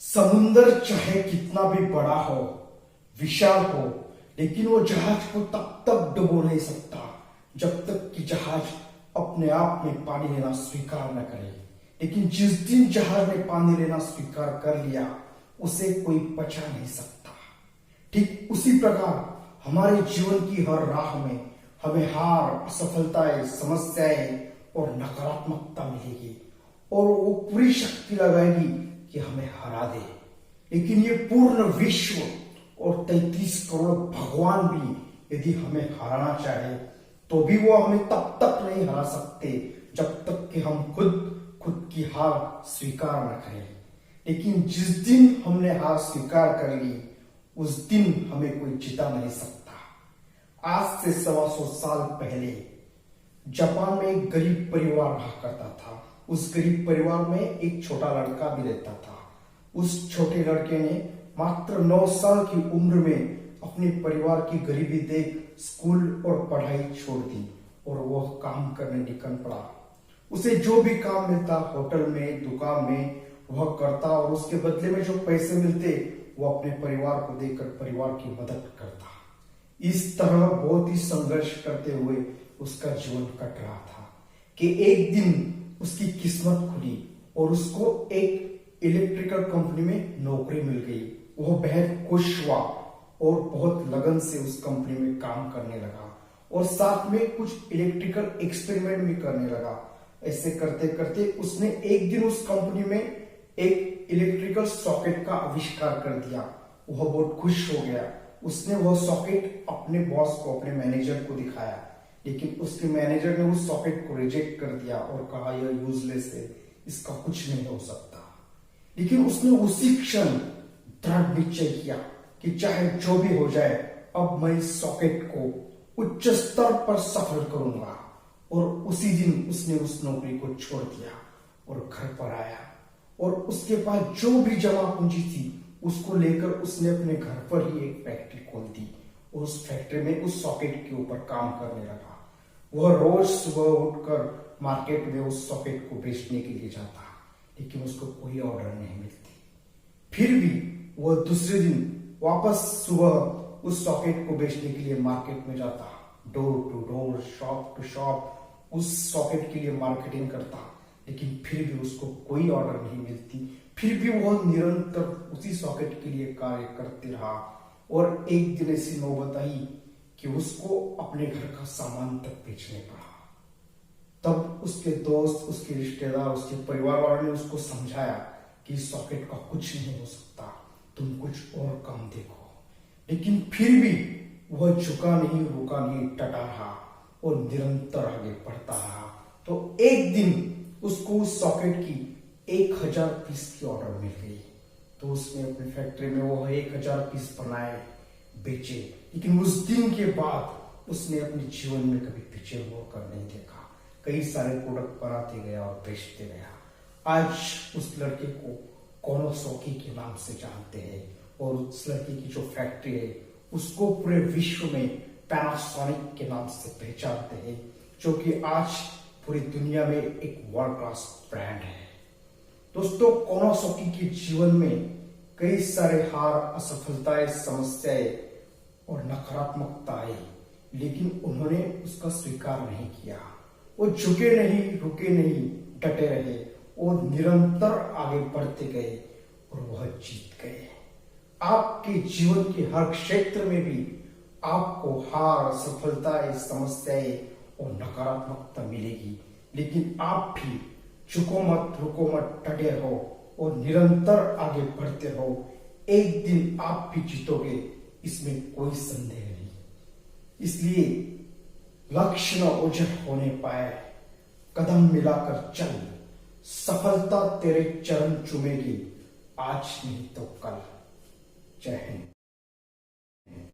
समुंदर चाहे कितना भी बड़ा हो, विशाल हो, लेकिन वो जहाज को तब तक डुबो नहीं सकता जब तक कि जहाज अपने आप में पानी लेना स्वीकार न करे। लेकिन जिस दिन जहाज ने पानी लेना स्वीकार कर लिया, उसे कोई बचा नहीं सकता। ठीक उसी प्रकार हमारे जीवन की हर राह में हमें हार, असफलताएं, समस्याएं और नकारात्मकता मिलेगी और वो पूरी शक्ति लगाएगी कि हमें हरा दे। लेकिन ये पूर्ण विश्व और 33 करोड़ भगवान भी यदि हमें हराना चाहे तो भी वो हमें तब तक नहीं हरा सकते जब तक कि हम खुद की हार स्वीकार न करें। लेकिन जिस दिन हमने हार स्वीकार कर ली, उस दिन हमें कोई जिता नहीं सकता। आज से 125 साल पहले जापान में एक गरीब परिवार रहा करता था। उस गरीब परिवार में एक छोटा लड़का भी रहता था। उस छोटे लड़के ने मात्र 9 साल की उम्र में अपने परिवार की गरीबी देख स्कूल और पढ़ाई छोड़ दी और वह काम करने निकल पड़ा। उसे जो भी काम मिलता, होटल में, दुकान में, वह करता और उसके बदले में जो पैसे मिलते वो अपने परिवार को देकर परिवार की मदद करता। इस तरह बहुत ही संघर्ष करते हुए उसका जीवन कट रहा था कि एक दिन उसकी किस्मत खुली और उसको एक इलेक्ट्रिकल कंपनी में नौकरी मिल गई। वह बेहद खुश हुआ और बहुत लगन से उस कंपनी में काम करने लगा और साथ में कुछ इलेक्ट्रिकल एक्सपेरिमेंट भी करने लगा। ऐसे करते करते उसने एक दिन उस कंपनी में एक इलेक्ट्रिकल सॉकेट का आविष्कार कर दिया। वह बहुत खुश हो गया। उसने वह सॉकेट अपने बॉस को, अपने मैनेजर को दिखाया, लेकिन उसके मैनेजर ने उस सॉकेट को रिजेक्ट कर दिया और कहा यह यूजलेस है, इसका कुछ नहीं हो सकता। लेकिन उसने उसी क्षण दृढ़ निश्चय किया कि चाहे जो भी हो जाए, अब मैं इस सॉकेट को उच्च स्तर पर सफल करूंगा। और उसी दिन उसने उस नौकरी को छोड़ दिया और घर पर आया और उसके पास जो भी जमा पूंजी थी उसको लेकर उसने अपने घर पर ही एक फैक्ट्री खोल दी और उस फैक्ट्री में उस सॉकेट के ऊपर काम करने लगा। वह रोज सुबह उठकर मार्केट में उस सॉकेट को बेचने के लिए जाता, लेकिन उसको कोई ऑर्डर नहीं मिलती। फिर भी वह दूसरे दिन वापस सुबह उस सॉकेट को बेचने के लिए मार्केट में जाता, door to door, shop to shop उस सॉकेट के लिए मार्केटिंग करता, लेकिन फिर भी उसको कोई ऑर्डर नहीं मिलती। फिर भी वह निरंतर उसी सॉकेट के लिए कार्य करते रहा और एक दिन ऐसी नौबत आई कि उसको अपने घर का सामान तक बेचने पड़ा। तब उसके दोस्त, उसके रिश्तेदार, उसके परिवार वालों ने उसको समझाया कि इस सॉकेट का कुछ नहीं हो सकता, तुम कुछ और काम देखो। लेकिन फिर भी वह झुका नहीं, रुका नहीं, डटा रहा और निरंतर आगे बढ़ता रहा। तो एक दिन उसको उस सॉकेट की 1000 पीस की ऑर्डर मिल गई। तो उसने अपनी फैक्ट्री में वो 1000 पीस बनाए, बेचे। लेकिन उस दिन के बाद उसने अपने जीवन में कभी पीछे मुड़कर नहीं देखा। कई सारे प्रोडक्ट बनाते गया और बेचते गया। आज उस लड़के को कोनोसोकी के नाम से जानते हैं और उस लड़के की जो फैक्ट्री है उसको पूरे विश्व में पैनासोनिक के नाम से पहचानते हैं, जो कि आज पूरी दुनिया में एक वर्ल्ड क्लास ब्रांड है। दोस्तों, कोनोसोकी के जीवन में कई सारे हार, असफलताएं, समस्याएं और नकारात्मकता आई, लेकिन उन्होंने उसका स्वीकार नहीं किया। वो झुके नहीं, रुके नहीं, डटे रहे और निरंतर आगे बढ़ते गए और वह जीत गए। आपके जीवन के हर क्षेत्र में भी आपको हार, असफलताएं, समस्याएं और नकारात्मकता मिलेगी, लेकिन आप भी झुको मत, रुको मत, डटे रहो और निरंतर आगे बढ़ते रहो। एक दिन आप भी जीतोगे, इसमें कोई संदेह नहीं। इसलिए लक्ष्य न ओझल होने पाए, कदम मिलाकर चल, सफलता तेरे चरण चूमेगी, आज नहीं तो कल। जय हिंद।